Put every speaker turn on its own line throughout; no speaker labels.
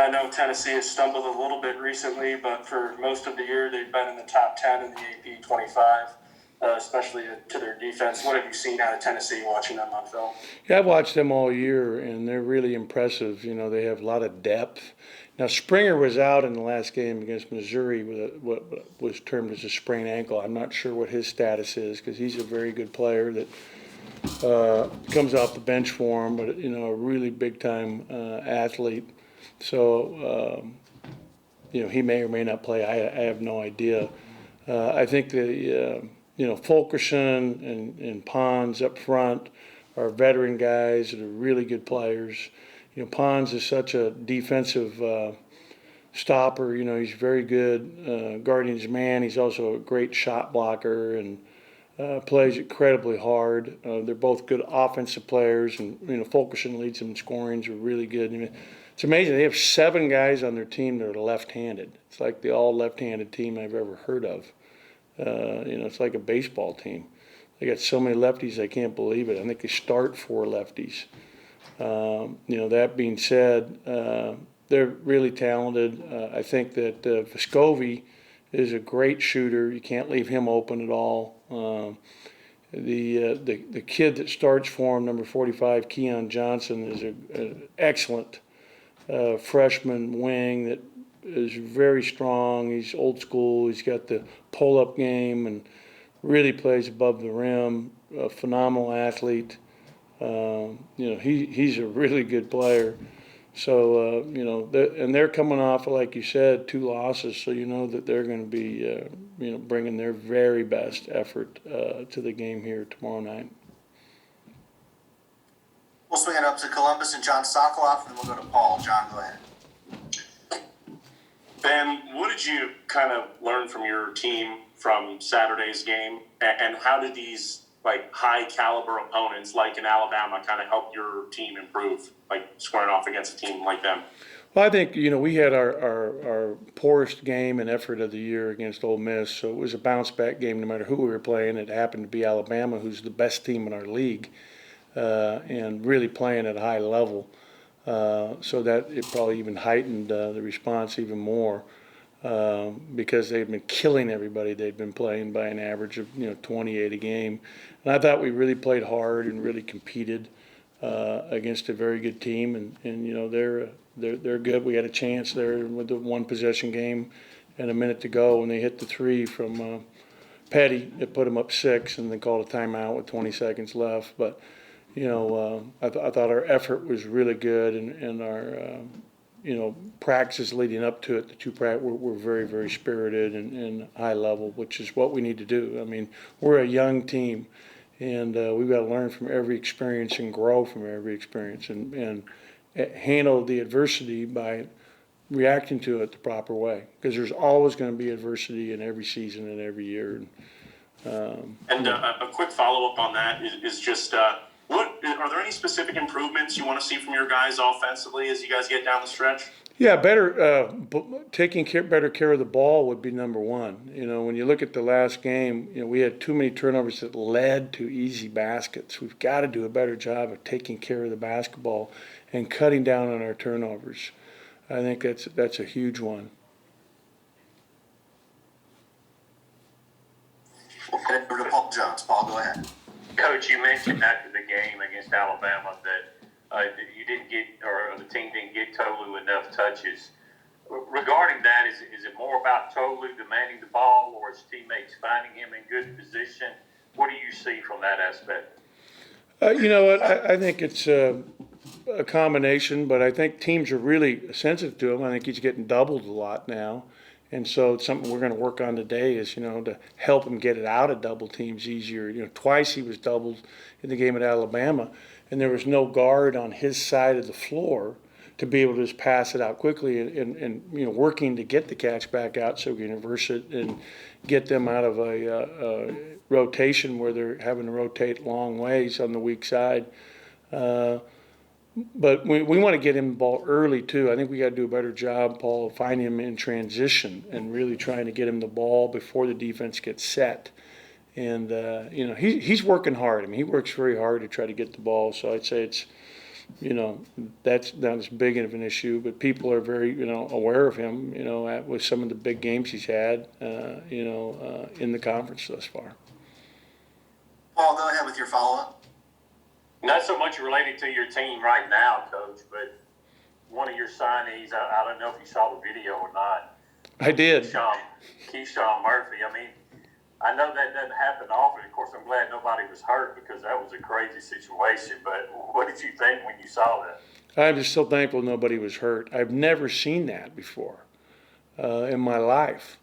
I know Tennessee has stumbled a little bit recently, but for most of the year they've been in the top 10 in the AP 25, especially to their defense. What have you seen out of Tennessee watching them on film?
Yeah, I've watched them all year, and they're really impressive. You know, they have a lot of depth. Now, Springer was out in the last game against Missouri with what was termed as a sprained ankle. I'm not sure what his status is because he's a very good player that comes off the bench for him, but, you know, a really big-time athlete. So, you know, he may or may not play. I have no idea. I think you know, Fulkerson and Pons up front are veteran guys that are really good players. You know, Pons is such a defensive stopper. You know, he's very good guarding his man. He's also a great shot blocker and plays incredibly hard. They're both good offensive players, and you know, Fulkerson leads them in scoring. Are really good. I mean, it's amazing. They have 7 guys on their team that are left-handed. It's like the all left-handed team I've ever heard of. You know, it's like a baseball team. They got so many lefties, I can't believe it. I think they start 4 lefties. You know, that being said, they're really talented. I think that Vescovi is a great shooter. You can't leave him open at all. The kid that starts for him, number 45, Keon Johnson, is an excellent freshman wing that is very strong. He's old school. He's got the pull-up game and really plays above the rim. A phenomenal athlete. You know, he's a really good player. So you know, they're coming off, like you said, 2 losses. So you know that they're going to be you know, bringing their very best effort to the game here tomorrow night.
We'll swing it up to Columbus and John Sokoloff, and then we'll go to Paul. John, go ahead.
Ben, what did you kind of learn from your team from Saturday's game, and how did these like high caliber opponents like in Alabama kind of help your team improve, like squaring off against a team like them?
Well, I think, you know, we had our poorest game and effort of the year against Ole Miss, so it was a bounce back game no matter who we were playing. It happened to be Alabama, who's the best team in our league, and really playing at a high level. So that it probably even heightened the response even more because they'd been killing everybody they'd been playing by an average of 28 a game. And I thought we really played hard and really competed against a very good team, and you know they're good. We had a chance there with the 1 possession game and a minute to go when they hit the 3 from Petty. It put them up 6, and they called a timeout with 20 seconds left. But you know, I thought our effort was really good, and our practices leading up to it, the 2 practices were very, very spirited and high level, which is what we need to do. I mean, we're a young team, and we've got to learn from every experience and grow from every experience, and handle the adversity by reacting to it the proper way, because there's always going to be adversity in every season and every year.
And a quick follow-up on that is just what are there any specific improvements you want to see from your guys offensively as you guys get down the stretch?
Yeah, taking better care of the ball would be number 1. You know, when you look at the last game, you know, we had too many turnovers that led to easy baskets. We've got to do a better job of taking care of the basketball and cutting down on our turnovers. I think that's a huge one.
We'll head over to Paul Jones. Paul, go ahead.
Coach, you mentioned after the game against Alabama that you didn't get, or the team didn't get Tolu enough touches. Regarding that, is it more about Tolu demanding the ball, or his teammates finding him in good position? What do you see from that aspect?
You know what? I think it's a combination, but I think teams are really sensitive to him. I think he's getting doubled a lot now. And so it's something we're going to work on today is, you know, to help him get it out of double teams easier. You know, twice he was doubled in the game at Alabama, and there was no guard on his side of the floor to be able to just pass it out quickly and you know, working to get the catch back out so we can reverse it and get them out of a rotation where they're having to rotate long ways on the weak side. But we want to get him the ball early, too. I think we got to do a better job, Paul, of finding him in transition and really trying to get him the ball before the defense gets set. And, you know, he's working hard. I mean, he works very hard to try to get the ball. So I'd say it's that's not as big of an issue, but people are very, aware of him, with some of the big games he's had, in the conference thus far.
Paul, go ahead with your follow-up.
Not so much related to your team right now, Coach, but one of your signees, I don't know if you saw the video or not.
I did.
Keyshawn Murphy. I mean, I know that doesn't happen often. Of course, I'm glad nobody was hurt because that was a crazy situation. But what did you think when you saw that?
I'm just so thankful nobody was hurt. I've never seen that before in my life.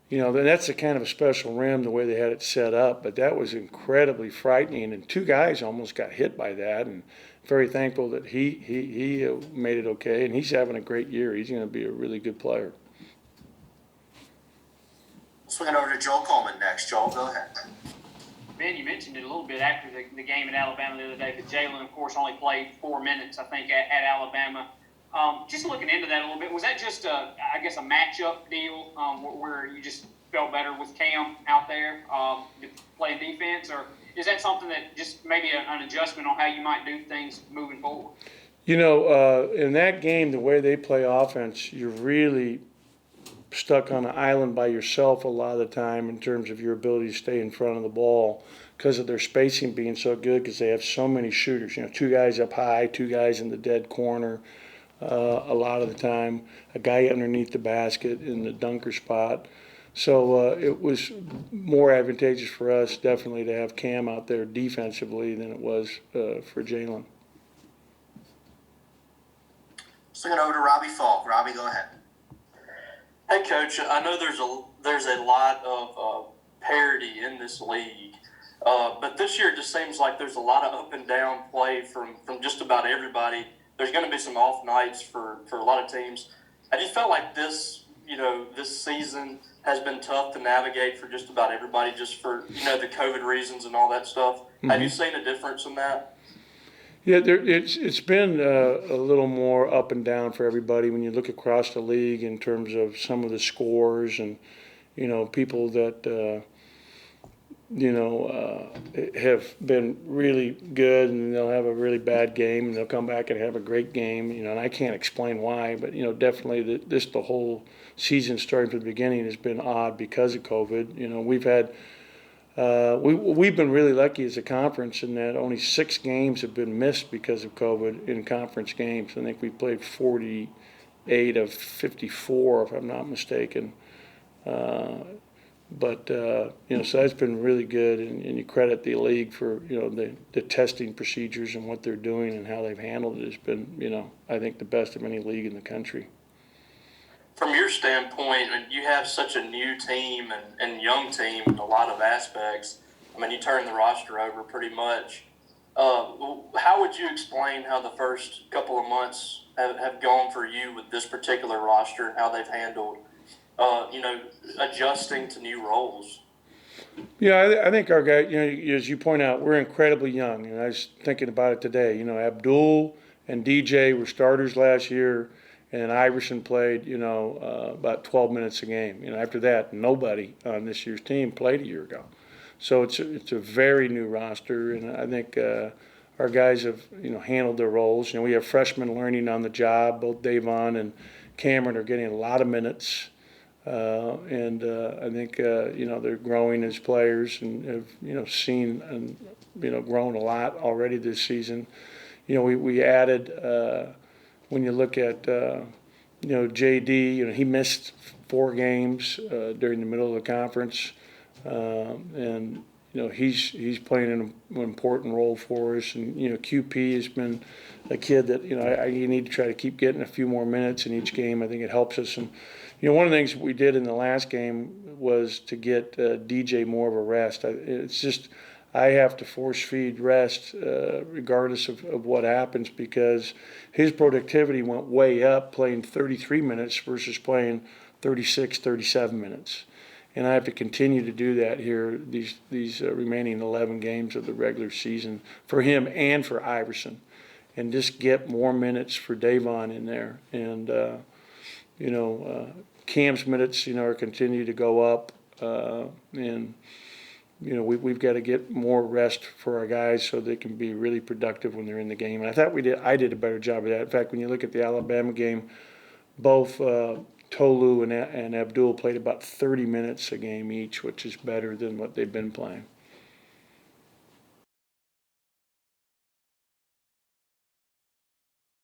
That's a kind of a special rim, the way they had it set up, but that was incredibly frightening. And two guys almost got hit by that, and very thankful that he made it okay. And he's having a great year. He's going to be a really good player.
Swinging over to Joel Coleman next. Joel, go ahead.
Ben, you mentioned it a little bit after the game at Alabama the other day, but Jalen, of course, only played 4 minutes, I think, at Alabama. Just looking into that a little bit, was that just a matchup deal where you just felt better with Cam out there playing defense, or is that something that just maybe an adjustment on how you might do things moving forward?
In that game, the way they play offense, you're really stuck on an island by yourself a lot of the time in terms of your ability to stay in front of the ball because of their spacing being so good because they have so many shooters. Two guys up high, two guys in the dead corner a lot of the time, a guy underneath the basket in the dunker spot. So it was more advantageous for us definitely to have Cam out there defensively than it was for Jalen.
Swinging over to Robbie Falk. Robbie, go ahead.
Hey, Coach, I know there's a lot of parity in this league, but this year it just seems like there's a lot of up and down play from just about everybody. There's going to be some off nights for a lot of teams. I just felt like this season has been tough to navigate for just about everybody, just for the COVID reasons and all that stuff. Mm-hmm. Have you seen a difference in that?
Yeah, it's been a little more up and down for everybody when you look across the league in terms of some of the scores and, people that, have been really good and they'll have a really bad game and they'll come back and have a great game, and I can't explain why, but, definitely the whole season starting from the beginning has been odd because of COVID. We've had we've been really lucky as a conference in that only 6 games have been missed because of COVID in conference games. I think we played 48 of 54, if I'm not mistaken. So that's been really good, and you credit the league for the testing procedures and what they're doing and how they've handled it has been I think the best of any league in the country.
From your standpoint, you have such a new team and young team in a lot of aspects. I mean, you turn the roster over pretty much. How would you explain how the first couple of months have gone for you with this particular roster and how they've handled, adjusting to new roles?
Yeah, I think our guy, as you point out, we're incredibly young. And I was thinking about it today. Abdul and DJ were starters last year. And Iverson played, about 12 minutes a game. After that, nobody on this year's team played a year ago. So it's a very new roster, and I think our guys have, handled their roles. We have freshmen learning on the job. Both Davon and Cameron are getting a lot of minutes, and I think they're growing as players and have seen and grown a lot already this season. We added. When you look at, JD, he missed 4 games during the middle of the conference, and he's playing an important role for us. And QP has been a kid that you need to try to keep getting a few more minutes in each game. I think it helps us. And one of the things we did in the last game was to get DJ more of a rest. I have to force feed rest regardless of what happens because his productivity went way up playing 33 minutes versus playing 36, 37 minutes. And I have to continue to do that here these remaining 11 games of the regular season for him and for Iverson, and just get more minutes for Davon in there. And, Cam's minutes, are continue to go up. And you know, we've got to get more rest for our guys so they can be really productive when they're in the game. And I thought I did a better job of that. In fact, when you look at the Alabama game, both Tolu and Abdul played about 30 minutes a game each, which is better than what they've been playing.